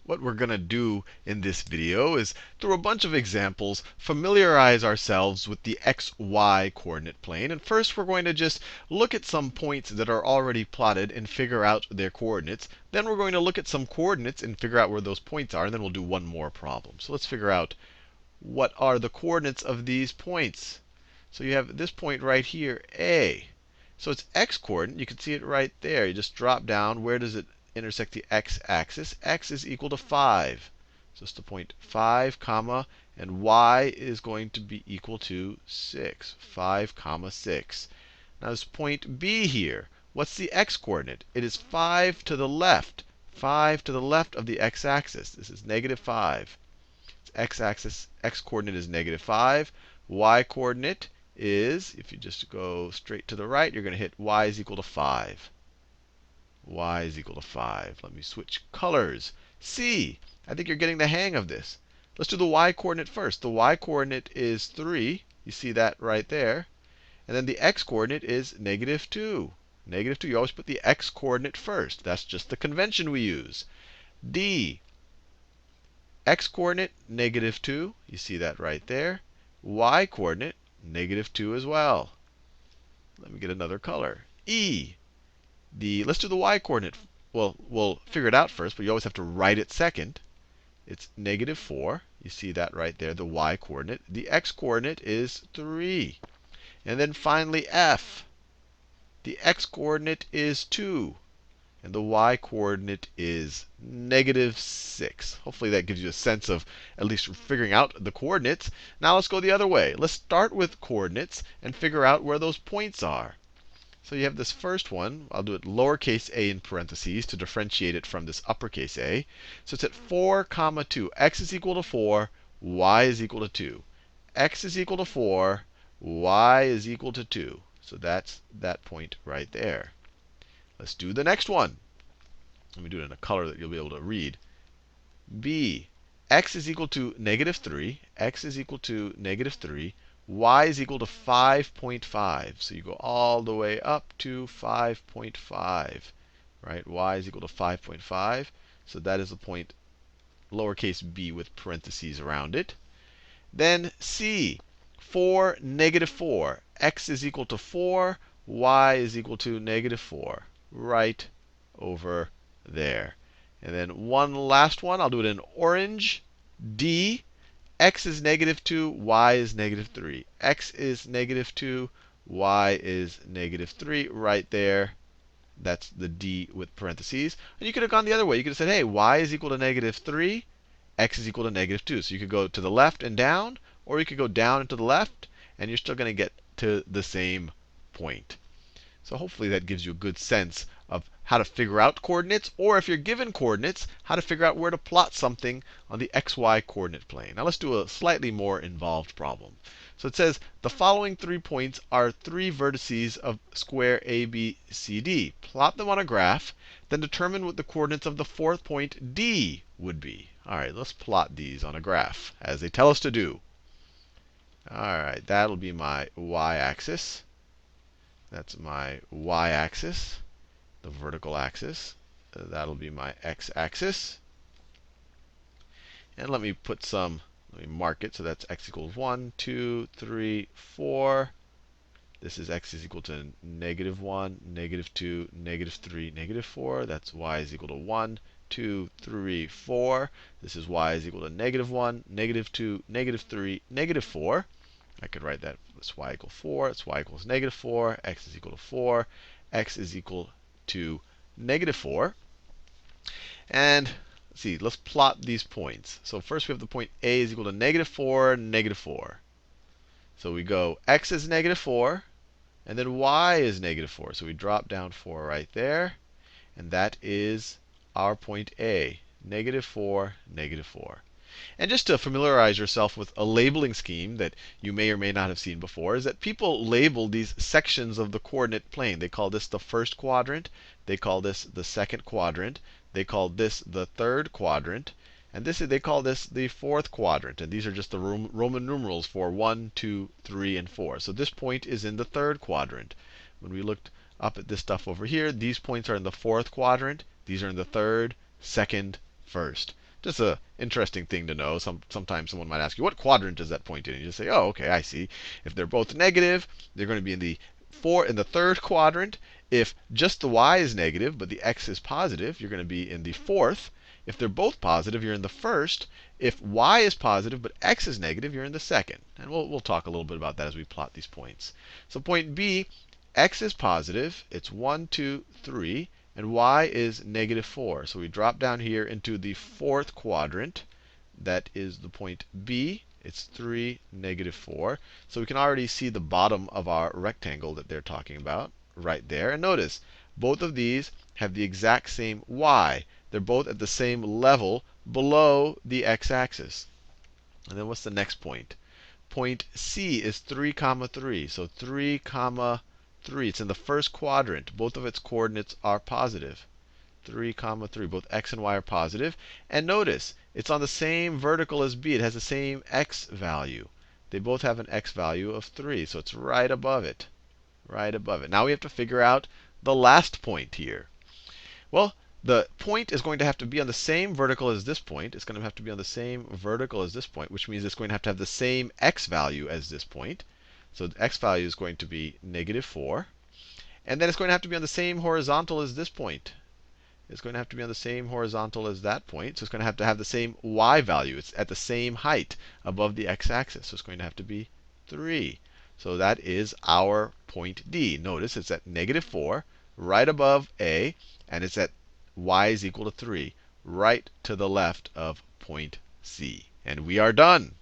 what we're going to do in this video is, through a bunch of examples, familiarize ourselves with the xy coordinate plane. And first, we're going to just look at some points that are already plotted and figure out their coordinates. Then we're going to look at some coordinates and figure out where those points are. And then we'll do one more problem. So let's figure out what are the coordinates of these points. So you have this point right here, A. So it's x coordinate. You can see it right there. You just drop down. Where does it intersect the x-axis? X is equal to 5. So it's the point 5, comma, and y is going to be equal to 6. 5, comma, 6. Now this point B here, what's the x coordinate? It is 5 to the left. 5 to the left of the x-axis. This is negative 5. X-axis, x coordinate is negative 5. Y coordinate is, if you just go straight to the right, you're going to hit y is equal to 5. Y is equal to 5. Let me switch colors. C. I think you're getting the hang of this. Let's do the y coordinate first. The y coordinate is 3. You see that right there. And then the x coordinate is negative 2. Negative 2. You always put the x coordinate first. That's just the convention we use. D. X coordinate, negative 2. You see that right there. Y coordinate, negative 2 as well. Let me get another color. E. Let's do the y coordinate. Well, we'll figure it out first, but you always have to write it second. It's negative 4. You see that right there, the y coordinate. The x coordinate is 3. And then finally, F. The x coordinate is 2. And the y coordinate is negative 6. Hopefully that gives you a sense of at least figuring out the coordinates. Now let's go the other way. Let's start with coordinates and figure out where those points are. So you have this first one. I'll do it lowercase a in parentheses to differentiate it from this uppercase a. So it's at 4, comma 2. X is equal to 4. Y is equal to 2. X is equal to 4. Y is equal to 2. So that's that point right there. Let's do the next one. Let me do it in a color that you'll be able to read. B. X is equal to negative 3. X is equal to negative 3. Y is equal to 5.5. So you go all the way up to 5.5. Right? Y is equal to 5.5. So that is the point lowercase b with parentheses around it. Then C. 4, negative 4. X is equal to 4. Y is equal to negative 4. Right over there. And then one last one. I'll do it in orange. D. X is negative 2. Y is negative 3. X is negative 2. Y is negative 3. Right there. That's the D with parentheses. And you could have gone the other way. You could have said, hey, y is equal to negative 3. X is equal to negative 2. So you could go to the left and down, or you could go down and to the left, and you're still going to get to the same point. So hopefully that gives you a good sense of how to figure out coordinates, or if you're given coordinates, how to figure out where to plot something on the xy coordinate plane. Now let's do a slightly more involved problem. So it says the following 3 points are 3 vertices of square ABCD. Plot them on a graph, then determine what the coordinates of the 4th point D would be. All right, let's plot these on a graph, as they tell us to do. All right, that'll be my y-axis. That's my y-axis, the vertical axis. That'll be my x-axis. And let me mark it. So that's x equals 1, 2, 3, 4. This is x is equal to negative 1, negative 2, negative 3, negative 4. That's y is equal to 1, 2, 3, 4. This is y is equal to negative 1, negative 2, negative 3, negative 4. I could write that as y equals 4. That's y equals negative 4. X is equal to 4. X is equal to negative 4. And let's see, let's plot these points. So first we have the point A is equal to negative 4, negative 4. So we go x is negative 4, and then y is negative 4. So we drop down 4 right there. And that is our point A, negative 4, negative 4. And just to familiarize yourself with a labeling scheme that you may or may not have seen before, is that people label these sections of the coordinate plane. They call this the first quadrant. They call this the second quadrant. They call this the third quadrant. And they call this the fourth quadrant. And these are just the Roman numerals for 1, 2, 3, and 4. So this point is in the third quadrant. When we looked up at this stuff over here, these points are in the fourth quadrant. These are in the third, second, first. Just a interesting thing to know. Sometimes someone might ask you, what quadrant is that point in? And you just say, oh, okay, I see. If they're both negative, they're going to be in the third quadrant. If just the y is negative, but the x is positive, you're going to be in the fourth. If they're both positive, you're in the first. If y is positive, but x is negative, you're in the second. And we'll talk a little bit about that as we plot these points. So point B, x is positive. It's 1, 2, 3. And y is -4. So we drop down here into the fourth quadrant. That is the point B. It's 3, -4. So we can already see the bottom of our rectangle that they're talking about right there. And notice, both of these have the exact same y. They're both at the same level below the x-axis. And then what's the next point? Point C is 3, 3. So 3, 3. It's in the first quadrant. Both of its coordinates are positive. 3, 3. Both x and y are positive. And notice, it's on the same vertical as B. It has the same x value. They both have an x value of 3. So it's right above it. Right above it. Now we have to figure out the last point here. Well, the point is going to have to be on the same vertical as this point. It's going to have to be on the same vertical as this point, which means it's going to have the same x value as this point. So the x value is going to be -4. And then it's going to have to be on the same horizontal as this point. It's going to have to be on the same horizontal as that point. So it's going to have the same y value. It's at the same height above the x-axis. So it's going to have to be 3. So that is our point D. Notice it's at -4, right above A, and it's at y is equal to 3, right to the left of point C. And we are done.